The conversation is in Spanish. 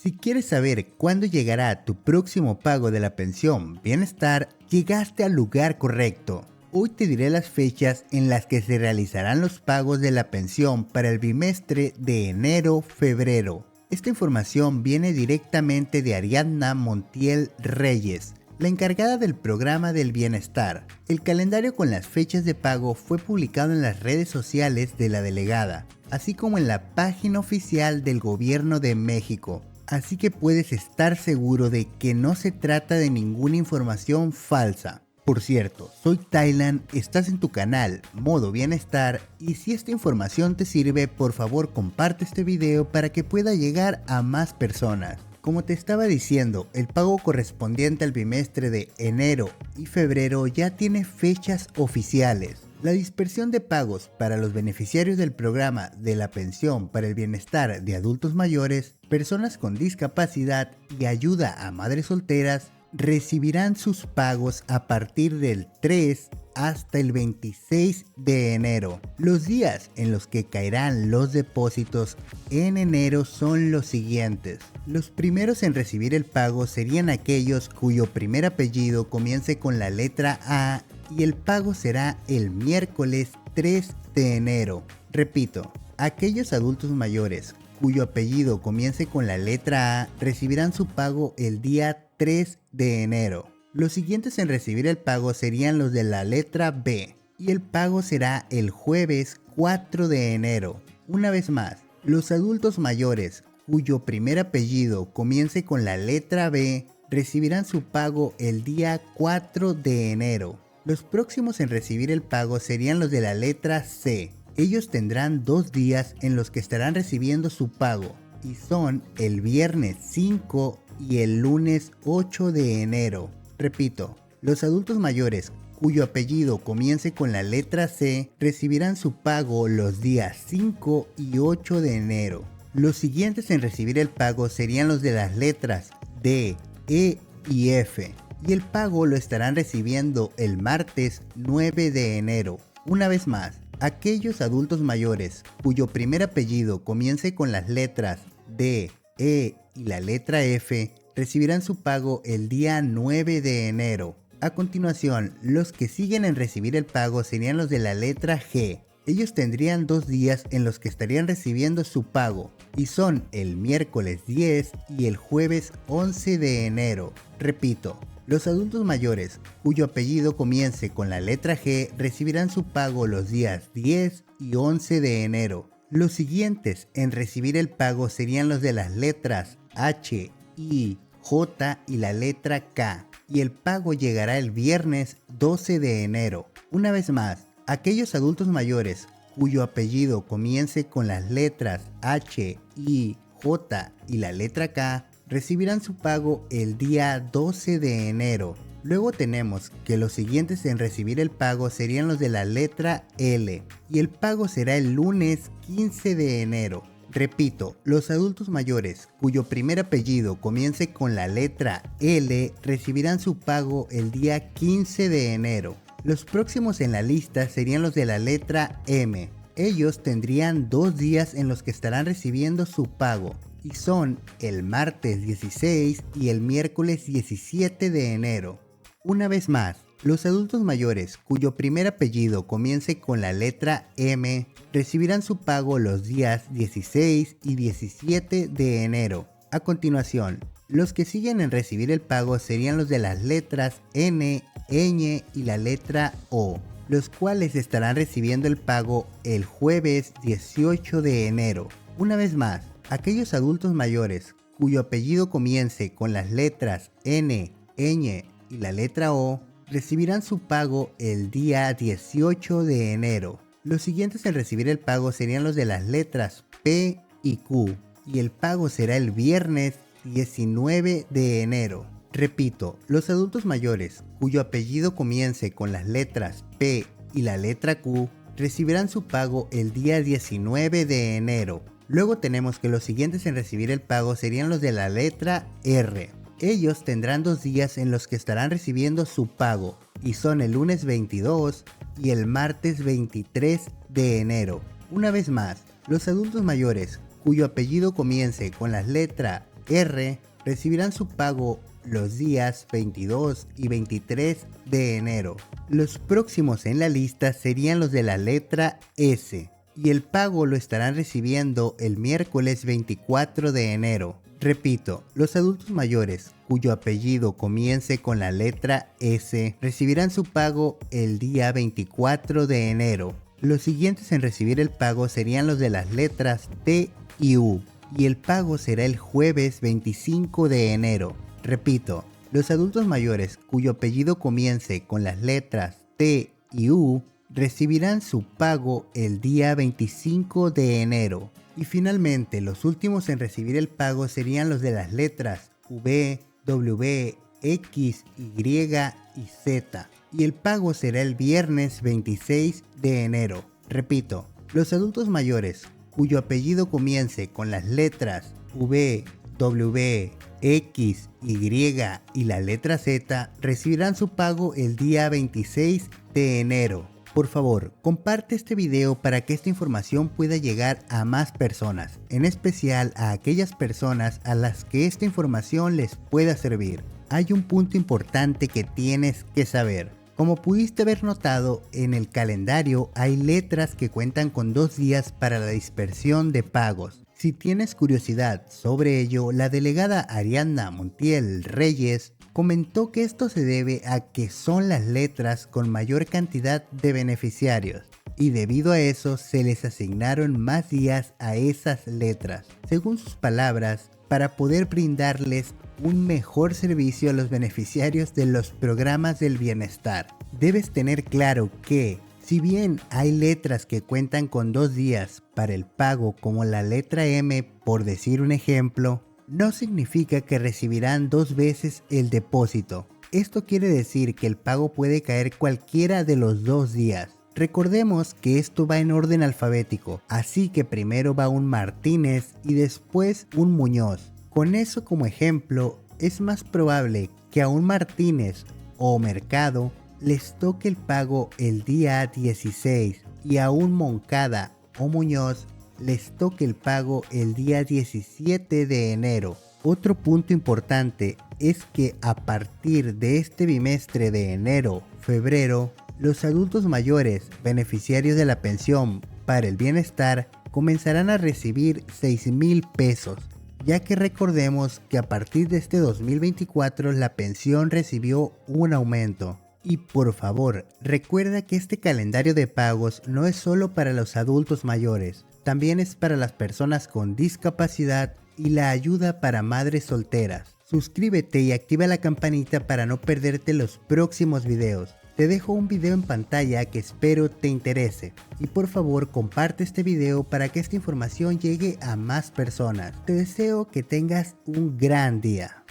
Si quieres saber cuándo llegará tu próximo pago de la pensión Bienestar, llegaste al lugar correcto. Hoy te diré las fechas en las que se realizarán los pagos de la pensión para el bimestre de enero-febrero. Esta información viene directamente de Ariadna Montiel Reyes, la encargada del programa del bienestar. El calendario con las fechas de pago fue publicado en las redes sociales de la delegada, así como en la página oficial del Gobierno de México. Así que puedes estar seguro de que no se trata de ninguna información falsa. Por cierto, soy Thailand, estás en tu canal Modo Bienestar y si esta información te sirve, por favor comparte este video para que pueda llegar a más personas. Como te estaba diciendo, el pago correspondiente al bimestre de enero y febrero ya tiene fechas oficiales. La dispersión de pagos para los beneficiarios del programa de la pensión para el bienestar de adultos mayores, personas con discapacidad y ayuda a madres solteras recibirán sus pagos a partir del 3 hasta el 26 de enero. Los días en los que caerán los depósitos en enero son los siguientes. Los primeros en recibir el pago serían aquellos cuyo primer apellido comience con la letra A y el pago será el miércoles 3 de enero. Repito, aquellos adultos mayores cuyo apellido comience con la letra A recibirán su pago el día 3 de enero. Los siguientes en recibir el pago serían los de la letra B y el pago será el jueves 4 de enero. Una vez más, los adultos mayores cuyo primer apellido comience con la letra B recibirán su pago el día 4 de enero. Los próximos en recibir el pago serían los de la letra C. Ellos tendrán 2 días en los que estarán recibiendo su pago y son el viernes 5 y el lunes 8 de enero. Repito, los adultos mayores cuyo apellido comience con la letra C recibirán su pago los días 5 y 8 de enero. Los siguientes en recibir el pago serían los de las letras D, E y F y el pago lo estarán recibiendo el martes 9 de enero. Una vez más, aquellos adultos mayores cuyo primer apellido comience con las letras D, E y la letra F recibirán su pago el día 9 de enero. A continuación, los que siguen en recibir el pago serían los de la letra G. Ellos tendrían 2 días en los que estarían recibiendo su pago y son el miércoles 10 y el jueves 11 de enero. Repito, los adultos mayores cuyo apellido comience con la letra G recibirán su pago los días 10 y 11 de enero. Los siguientes en recibir el pago serían los de las letras H, I, J y la letra K y el pago llegará el viernes 12 de enero. Una vez más, aquellos adultos mayores cuyo apellido comience con las letras H, I, J y la letra K recibirán su pago el día 12 de enero. Luego tenemos que los siguientes en recibir el pago serían los de la letra L y el pago será el lunes 15 de enero. Repito, los adultos mayores cuyo primer apellido comience con la letra L recibirán su pago el día 15 de enero. Los próximos en la lista serían los de la letra M. Ellos tendrían 2 días en los que estarán recibiendo su pago y son el martes 16 y el miércoles 17 de enero. Una vez más, los adultos mayores cuyo primer apellido comience con la letra M recibirán su pago los días 16 y 17 de enero. A continuación, los que siguen en recibir el pago serían los de las letras N, Ñ y la letra O, los cuales estarán recibiendo el pago el jueves 18 de enero. Una vez más, aquellos adultos mayores cuyo apellido comience con las letras N, Ñ y la letra O recibirán su pago el día 18 de enero. Los siguientes en recibir el pago serían los de las letras P y Q y el pago será el viernes 19 de enero. Repito, los adultos mayores cuyo apellido comience con las letras P y la letra Q recibirán su pago el día 19 de enero. Luego tenemos que los siguientes en recibir el pago serían los de la letra R. Ellos tendrán 2 días en los que estarán recibiendo su pago y son el lunes 22 y el martes 23 de enero. Una vez más, los adultos mayores cuyo apellido comience con las letras R recibirán su pago los días 22 y 23 de enero. Los próximos en la lista serían los de la letra S, y el pago lo estarán recibiendo el miércoles 24 de enero. Repito, los adultos mayores cuyo apellido comience con la letra S recibirán su pago el día 24 de enero. Los siguientes en recibir el pago serían los de las letras T y U, y el pago será el jueves 25 de enero. Repito, los adultos mayores cuyo apellido comience con las letras T y U recibirán su pago el día 25 de enero. Y finalmente, los últimos en recibir el pago serían los de las letras V, W, X, Y y Z. Y el pago será el viernes 26 de enero. Repito, los adultos mayores cuyo apellido comience con las letras V, W, X, Y y la letra Z recibirán su pago el día 26 de enero. Por favor, comparte este video para que esta información pueda llegar a más personas, en especial a aquellas personas a las que esta información les pueda servir. Hay un punto importante que tienes que saber. Como pudiste haber notado, en el calendario hay letras que cuentan con 2 días para la dispersión de pagos. Si tienes curiosidad sobre ello, la delegada Ariadna Montiel Reyes comentó que esto se debe a que son las letras con mayor cantidad de beneficiarios, y debido a eso se les asignaron más días a esas letras, según sus palabras, para poder brindarles un mejor servicio a los beneficiarios de los programas del bienestar. Debes tener claro que, si bien hay letras que cuentan con 2 días para el pago, como la letra M por decir un ejemplo, no significa que recibirán 2 veces el depósito. Esto quiere decir que el pago puede caer cualquiera de los 2 días. Recordemos que esto va en orden alfabético, así que primero va un Martínez y después un Muñoz. Con eso como ejemplo, es más probable que a un Martínez o Mercado les toque el pago el día 16 y a un Moncada o Muñoz les toque el pago el día 17 de enero. Otro punto importante es que a partir de este bimestre de enero-febrero, los adultos mayores beneficiarios de la pensión para el bienestar comenzarán a recibir 6,000 pesos, ya que recordemos que a partir de este 2024 la pensión recibió un aumento. Y por favor, recuerda que este calendario de pagos no es solo para los adultos mayores, también es para las personas con discapacidad y la ayuda para madres solteras. Suscríbete y activa la campanita para no perderte los próximos videos. Te dejo un video en pantalla que espero te interese. Y por favor comparte este video para que esta información llegue a más personas. Te deseo que tengas un gran día.